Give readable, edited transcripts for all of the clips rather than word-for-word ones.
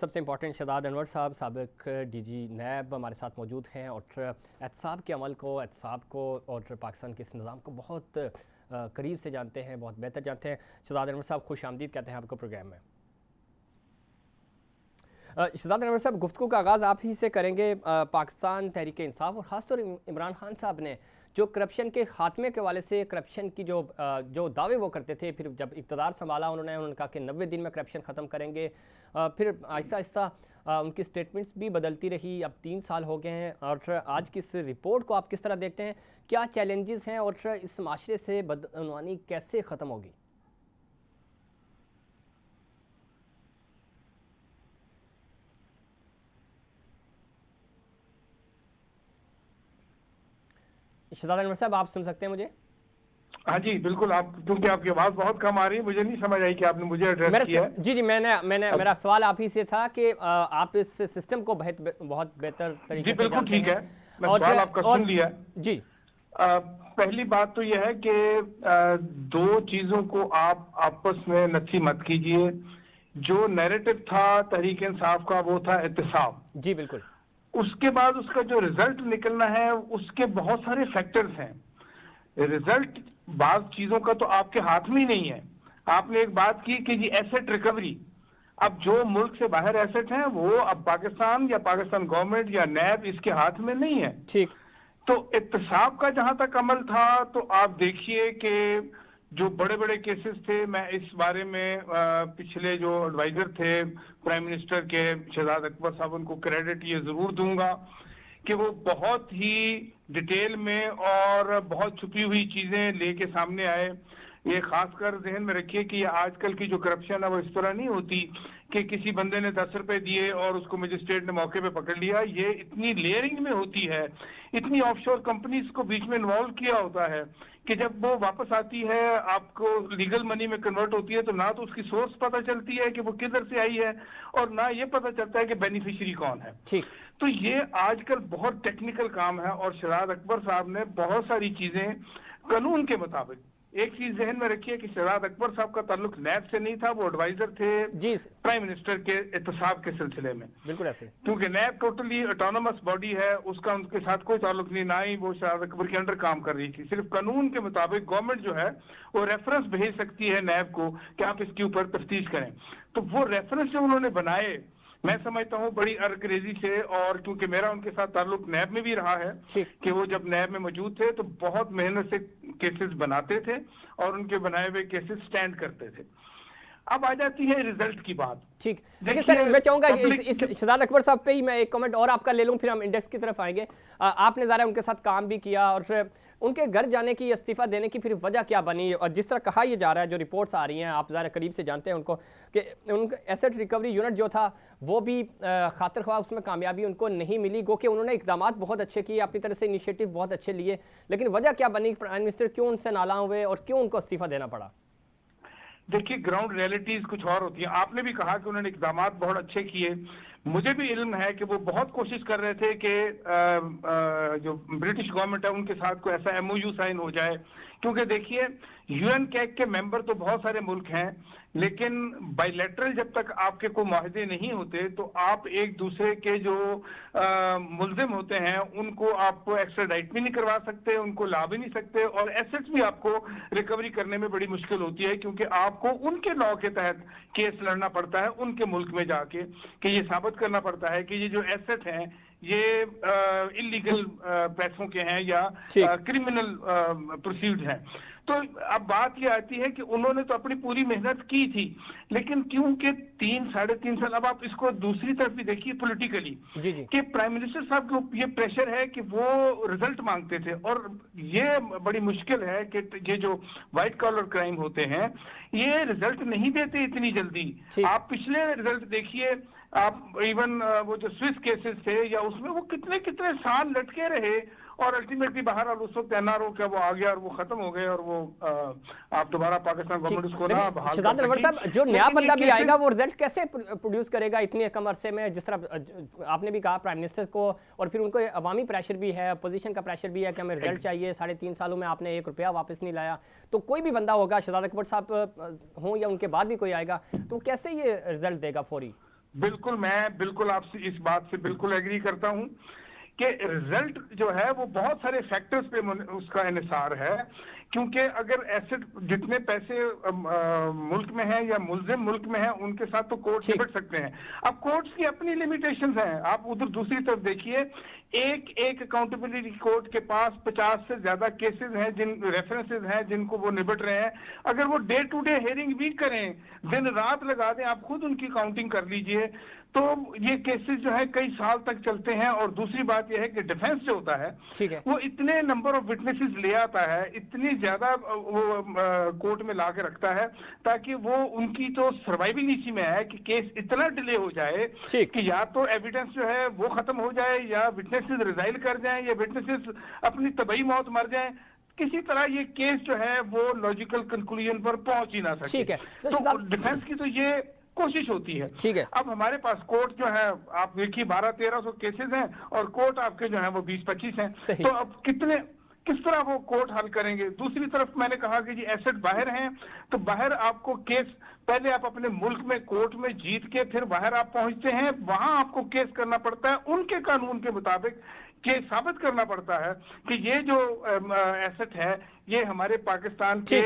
सबसे इम्पोर्टेंट शहजाद अनवर साहब साबिक डीजी नैब हमारे साथ मौजूद हैं और एहतसाब के अमल को, एहतसाब को और पाकिस्तान के इस निज़ाम को बहुत करीब से जानते हैं, बहुत बेहतर जानते हैं। शहजाद अनवर साहब खुश आमदीद कहते हैं आपको प्रोग्राम में। शहजाद अनवर साहब, गुफ्तगू का आगाज़ आप ही से करेंगे। पाकिस्तान तहरीक इंसाफ और ख़ासतौर इमरान खान साहब ने जो करप्शन के ख़ात्मे के वाले से करप्शन की जो दावे वो करते थे, फिर जब इक़्तिदार संभाला उन्होंने कहा कि 90 दिन में करप्शन ख़त्म करेंगे। फिर आहिस्ता आहिस्ता उनकी स्टेटमेंट्स भी बदलती रही। अब 3 साल हो गए हैं और आज की इस रिपोर्ट को आप किस तरह देखते हैं? क्या चैलेंजेस हैं और इस माशरे से बदअनवानी कैसे ख़त्म होगी? शहजाद अनवर साहब, आप सुन सकते हैं मुझे? हाँ जी बिल्कुल। आप, क्योंकि आपकी आवाज़ बहुत कम आ रही है, मुझे नहीं समझ आई कि आपने मुझे एड्रेस किया है। जी, मेरा सवाल आप ही से था कि आप इस सिस्टम को बहुत बेहतर तरीके से बिल्कुल ठीक है, मैं और सवाल आपका सुन लिया जी। पहली बात तो यह है कि दो चीजों को आप आपस में नस्सी मत कीजिए। जो नैरेटिव था तहरीक इंसाफ का वो था एहतसाब। जी बिल्कुल। उसके बाद उसका जो रिजल्ट निकलना है उसके बहुत सारे फैक्टर्स हैं। रिजल्ट बात चीजों का तो आपके हाथ में ही नहीं है। आपने एक बात की कि जी एसेट रिकवरी, अब जो मुल्क से बाहर एसेट हैं वो अब पाकिस्तान या पाकिस्तान गवर्नमेंट या नैब इसके हाथ में नहीं है। ठीक। तो एहतसाब का जहां तक अमल था तो आप देखिए कि जो बड़े बड़े केसेस थे, मैं इस बारे में पिछले जो एडवाइजर थे प्राइम मिनिस्टर के शहजाद अकबर साहब, उनको क्रेडिट ये जरूर दूंगा कि वो बहुत ही डिटेल में और बहुत छुपी हुई चीजें लेके सामने आए। ये खासकर जहन में रखिए कि आजकल की जो करप्शन है वो इस तरह नहीं होती कि किसी बंदे ने 10 रुपए दिए और उसको मजिस्ट्रेट ने मौके पे पकड़ लिया। ये इतनी लेयरिंग में होती है, इतनी ऑफशोर कंपनीज को बीच में इन्वॉल्व किया होता है कि जब वो वापस आती है आपको लीगल मनी में कन्वर्ट होती है तो ना तो उसकी सोर्स पता चलती है कि वो किधर से आई है और ना ये पता चलता है कि बेनिफिशियरी कौन है। ठीक। तो ये आजकल बहुत टेक्निकल काम है और शहजाद अकबर साहब ने बहुत सारी चीजें कानून के मुताबिक, एक चीज जहन में रखिए कि शहजाद अकबर साहब का ताल्लुक नैब से नहीं था, वो एडवाइजर थे जी प्राइम मिनिस्टर के एहतसाब के सिलसिले में। बिल्कुल ऐसे, क्योंकि नैब टोटली ऑटोनोमस बॉडी है, उसका उनके साथ कोई ताल्लुक नहीं, ना ही वो शहजाद अकबर के अंडर काम कर रही थी। सिर्फ कानून के मुताबिक गवर्नमेंट जो है वो रेफरेंस भेज सकती है नैब को कि आप इसके ऊपर तफ्तीश करें। तो वो रेफरेंस जो उन्होंने बनाए मैं समझता हूँ बड़ी अरक्रेजी से, और क्योंकि मेरा उनके साथ ताल्लुक नैब में भी रहा है कि वो जब नैब में मौजूद थे तो बहुत मेहनत से केसेस बनाते थे और उनके बनाए हुए केसेस स्टैंड करते थे। अब आ जाती है रिजल्ट की बात। ठीक। देखिए सर, मैं चाहूंगा इस शहजाद अकबर साहब पे ही मैं एक कमेंट और आपका ले लूं, फिर हम इंडेक्स की तरफ आएंगे। आपने ज़रा उनके साथ काम भी किया और उनके घर जाने की, इस्तीफा देने की फिर वजह क्या बनी? और जिस तरह कहा यह जा रहा है, जो रिपोर्ट्स आ रही हैं, आप ज़रा करीब से जानते हैं उनको, कि उनका एसेट रिकवरी यूनिट जो था वो भी खातिर ख्वाह उसमें कामयाबी उनको नहीं मिली। गो कि उन्होंने इकदाम बहुत अच्छे किए, अपनी तरफ से इनिशिएटिव बहुत अच्छे लिए, लेकिन वजह क्या बनी? प्राइम मिनिस्टर क्यों उनसे नाला हुए और क्यों उनको इस्तीफा देना पड़ा? देखिए ग्राउंड रियलिटीज कुछ और होती है। आपने भी कहा कि उन्होंने इकदाम बहुत अच्छे किए, मुझे भी इल्म है कि वो बहुत कोशिश कर रहे थे कि जो ब्रिटिश गवर्नमेंट है उनके साथ कोई ऐसा एमओयू साइन हो जाए। क्योंकि देखिए यूएन कैग के मेंबर तो बहुत सारे मुल्क हैं, लेकिन बायलैटरल जब तक आपके कोई माहदे नहीं होते तो आप एक दूसरे के जो मुल्जिम होते हैं उनको आप एक्स्ट्राडाइट भी नहीं करवा सकते, उनको ला भी नहीं सकते, और एसेट्स भी आपको रिकवरी करने में बड़ी मुश्किल होती है क्योंकि आपको उनके लॉ के तहत केस लड़ना पड़ता है उनके मुल्क में जाके, कि ये साबित करना पड़ता है कि ये जो एसेट हैं ये इलीगल पैसों के हैं या क्रिमिनल प्रोसीड हैं। तो अब बात ये आती है कि उन्होंने तो अपनी पूरी मेहनत की थी, लेकिन क्योंकि 3-3.5 साल, अब आप इसको दूसरी तरफ भी देखिए पॉलिटिकली कि प्राइम मिनिस्टर साहब को ये प्रेशर है कि वो रिजल्ट मांगते थे, और ये बड़ी मुश्किल है कि ये जो व्हाइट कॉलर क्राइम होते हैं ये रिजल्ट नहीं देते इतनी जल्दी। आप पिछले रिजल्ट देखिए, आप इवन वो जो स्विस केसेस थे या उसमें वो कितने कितने साल लटके रहे और अल्टीमेटली बाहर उस वक्त एनआरओ क्या वो आ गया और वो खत्म हो गए और वो आप दोबारा पाकिस्तान गवर्नमेंट उसको ना बहाल कर शहजाद अनवर साहब, जो नया बंदा भी आएगा वो रिजल्ट कैसे प्रोड्यूस करेगा इतने कम अरसे में? जिस तरह आपने भी कहा प्राइम मिनिस्टर को, और फिर उनको अवामी प्रेशर भी है, अपोजिशन का प्रेशर भी है कि हमें रिजल्ट चाहिए, 3.5 सालों में आपने 1 रुपया वापस नहीं लाया। तो कोई भी बंदा होगा, शहजाद अकबर साहब हों या उनके बाद भी कोई आएगा, तो कैसे ये रिजल्ट देगा फौरी? बिल्कुल, मैं बिल्कुल आपसे इस बात से बिल्कुल एग्री करता हूं कि रिजल्ट जो है वो बहुत सारे फैक्टर्स पे उसका इन्हिसार है, क्योंकि अगर एसेट जितने पैसे मुल्क में हैं या मुल्जिम मुल्क में हैं उनके साथ तो कोर्ट ठीक। निपट सकते हैं। अब कोर्ट्स की अपनी लिमिटेशंस हैं। आप उधर दूसरी तरफ देखिए, एक अकाउंटेबिलिटी कोर्ट के पास 50 से ज्यादा केसेस हैं, जिन रेफरेंसेस हैं जिनको वो निपट रहे हैं। अगर वो डे टू डे हियरिंग भी करें, दिन रात लगा दें, आप खुद उनकी काउंटिंग कर लीजिए, तो ये केसेस जो है कई साल तक चलते हैं। और दूसरी बात यह है कि डिफेंस जो होता है ठीक है। वो इतने नंबर ऑफ विटनेसेस ले आता है, इतनी ज्यादा वो कोर्ट में ला के रखता है, ताकि वो उनकी तो सर्वाइविंग इसी में है कि केस इतना डिले हो जाए ठीक। कि या तो एविडेंस जो है वो खत्म हो जाए, या विटनेसेस रिजाइल कर जाएं, या विटनेसेस अपनी तबई मौत मर जाएं। किसी तरह ये केस जो है वो लॉजिकल कंक्लूजन पर पहुंच ही ना सके। ठीक है। तो डिफेंस की तो ये कोशिश होती है। ठीक है। अब हमारे पास कोर्ट जो है, आप देखिए 1200-1300 केसेस हैं और कोर्ट आपके जो है वो 20-25 हैं। सही। तो अब किस तरह वो कोर्ट हल करेंगे? दूसरी तरफ मैंने कहा कि जी एसेट बाहर हैं, तो बाहर आपको केस, पहले आप अपने मुल्क में कोर्ट में जीत के फिर बाहर आप पहुंचते हैं, वहां आपको केस करना पड़ता है, उनके कानून के मुताबिक के साबित करना पड़ता है कि ये जो एसेट है ये हमारे पाकिस्तान के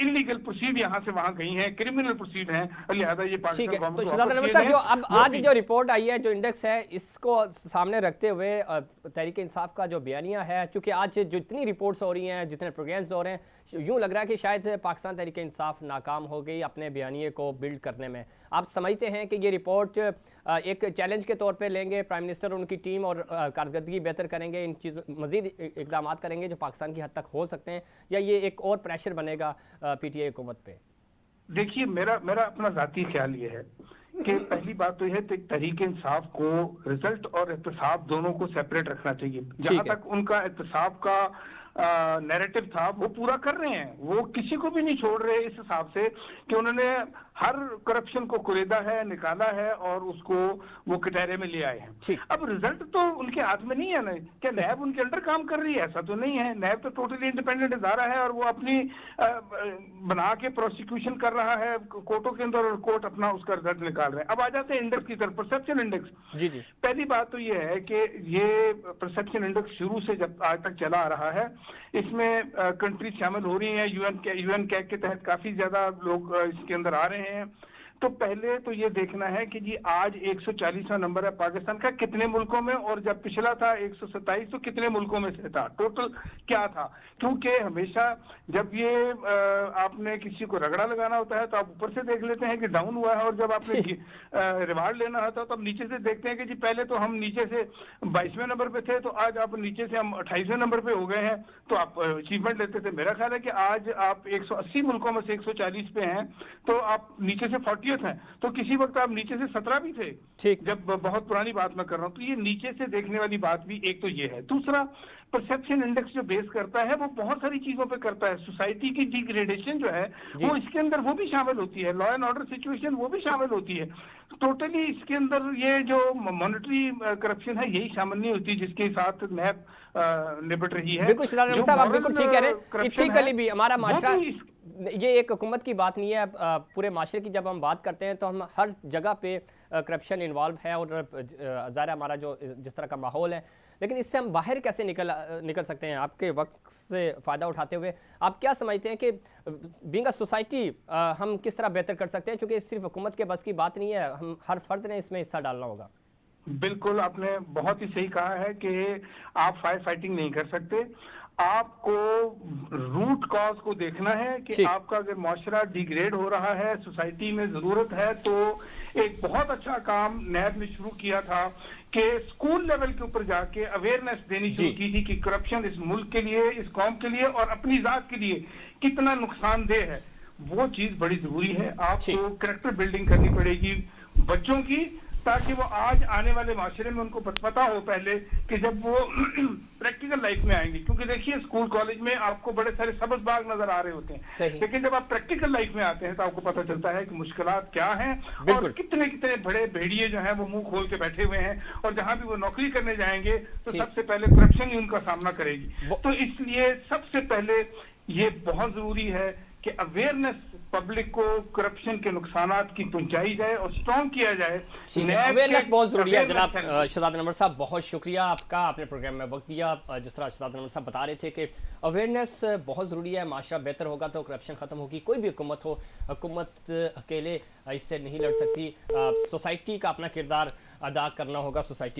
इलीगल प्रोसीड यहाँ से वहां गई हैं, क्रिमिनल प्रोसीड हैं, लिहाजा ये पाकिस्तान गवर्नमेंट तो शहजाद अनवर साहब, जो अब आज जो रिपोर्ट आई है, जो इंडेक्स है, इसको सामने रखते हुए तहरीक इंसाफ का जो बयानिया है, चूंकि आज जो इतनी रिपोर्ट्स हो रही हैं, जितने प्रोग्राम्स हो रहे हैं, यूं लग रहा है कि शायद पाकिस्तान तहरीक इंसाफ नाकाम हो गई अपने बयानिए को बिल्ड करने में। आप समझते हैं कि ये रिपोर्ट एक चैलेंज के तौर पे लेंगे, प्राइम मिनिस्टर उनकी टीम और कारकर्दगी बेहतर करेंगे, इन चीज़ मजीद इकदाम करेंगे जो पाकिस्तान की हद तक हो सकते हैं, या ये एक और प्रेशर बनेगा पीटीआई हुकूमत पे? देखिए, मेरा अपना जाती ख्याल ये है कि पहली बात तो यह है कि तहरीक इंसाफ को रिजल्ट और एहतसाब दोनों को सेपरेट रखना चाहिए। जहां तक उनका एहतसाब का नैरेटिव था वो पूरा कर रहे हैं, वो किसी को भी नहीं छोड़ रहे इस हिसाब से कि उन्होंने हर करप्शन को कुरेदा है, निकाला है और उसको वो कटहरे में ले आए हैं। अब रिजल्ट तो उनके हाथ में नहीं है ना, क्या नैब उनके अंडर काम कर रही है? ऐसा तो नहीं है। नैब तो टोटली इंडिपेंडेंट इदारा है और वो अपनी बना के प्रोसिक्यूशन कर रहा है कोर्टों के अंदर, और कोर्ट अपना उसका रिजल्ट निकाल रहे हैं। अब आ जाते हैं इंडेक्स की तरफ, परसेप्शन इंडेक्स। जी। पहली बात तो ये है कि ये परसेप्शन इंडेक्स शुरू से जब आज तक चला आ रहा है, इसमें कंट्रीज शामिल हो रही हैं, यूएन कैग के तहत काफी ज्यादा लोग इसके अंदर आ रहे हैं। तो पहले तो ये देखना है कि जी आज 140वां नंबर है पाकिस्तान का कितने मुल्कों में, और जब पिछला था 127 तो कितने मुल्कों में से था, टोटल क्या था। क्योंकि हमेशा जब ये आपने किसी को रगड़ा लगाना होता है तो आप ऊपर से देख लेते हैं कि डाउन हुआ है, और जब आपने रिवार्ड लेना होता है तो आप नीचे से देखते हैं कि जी पहले तो हम नीचे से 22वें नंबर पे थे, तो आज आप नीचे से हम 28वें नंबर पे हो गए हैं, तो आप अचीवमेंट लेते थे। मेरा ख्याल है कि आज आप 180 मुल्कों में से 140 पे हैं, तो आप नीचे से 40 हैं, तो किसी वक्त आप नीचे से 17 भी थे, जब बहुत पुरानी बात मैं कर रहा हूं। तो ये नीचे से देखने वाली बात भी एक तो ये है। दूसरा, परसेप्शन इंडेक्स जो बेस करता है वो बहुत सारी चीजों पे करता है। सोसाइटी की डिग्रेडेशन जो है वो इसके अंदर वो भी शामिल होती है, लॉ एंड ऑर्डर सिचुएशन वो भी शामिल होती है। टोटली इसके अंदर ये जो मॉनेटरी करप्शन है यही शामिल नहीं होती, जिसके साथ नैब निपट रही है। बिल्कुल शहजाद साहब, आप बिल्कुल ठीक कह रहे हैं। इथिकली भी हमारा माशरा, ये एक हुकूमत की बात नहीं है, पूरे माशरे की जब हम बात करते हैं तो हम हर जगह पे करप्शन इन्वॉल्व है, और ज़ाहिर हमारा जो जिस तरह का माहौल है, लेकिन इससे हम बाहर कैसे निकल सकते हैं? आपके वक्त से फ़ायदा उठाते हुए आप क्या समझते हैं कि बीइंग अ सोसाइटी हम किस तरह बेहतर कर सकते हैं? क्योंकि सिर्फ हुकूमत के बस की बात नहीं है, हम हर फर्द ने इसमें हिस्सा डालना होगा। बिल्कुल, आपने बहुत ही सही कहा है कि आप फायर फाइटिंग नहीं कर सकते। आपको रूट कॉज को देखना है कि आपका अगर माशरा डिग्रेड हो रहा है, सोसाइटी में जरूरत है, तो एक बहुत अच्छा काम नैब ने शुरू किया था कि स्कूल लेवल के ऊपर जाके अवेयरनेस देनी शुरू की थी कि करप्शन इस मुल्क के लिए, इस कौम के लिए और अपनी जात के लिए कितना नुकसानदेह है। वो चीज बड़ी जरूरी है। आपको कैरेक्टर बिल्डिंग करनी पड़ेगी बच्चों की, ताकि वो आज आने वाले माशरे में उनको पता हो पहले कि जब वो प्रैक्टिकल लाइफ में आएंगे। क्योंकि देखिए, स्कूल कॉलेज में आपको बड़े सारे सब्ज बाग नजर आ रहे होते हैं, लेकिन जब आप प्रैक्टिकल लाइफ में आते हैं तो आपको पता चलता है कि मुश्किलात क्या हैं और कितने कितने बड़े भेड़िए जो हैं वो मुंह खोल के बैठे हुए हैं, और जहां भी वो नौकरी करने जाएंगे तो सबसे पहले करप्शन ही उनका सामना करेगी। तो इसलिए सबसे पहले ये बहुत जरूरी है कि अवेयरनेस पब्लिक को करप्शन के नुकसानात की पहुंचाई जाए और स्ट्रॉन्ग किया जाए। अवेयरनेस बहुत जरूरी है जनाब। शहजाद अनवर साहब, बहुत शुक्रिया आपका, आपने प्रोग्राम में वक्त दिया। जिस तरह शहजाद अनवर साहब बता रहे थे कि अवेयरनेस बहुत ज़रूरी है, माशरा बेहतर होगा तो करप्शन ख़त्म होगी। कोई भी हुकूमत हो, हुकूमत अकेले इससे नहीं लड़ सकती, सोसाइटी का अपना किरदार अदा करना होगा, सोसाइटी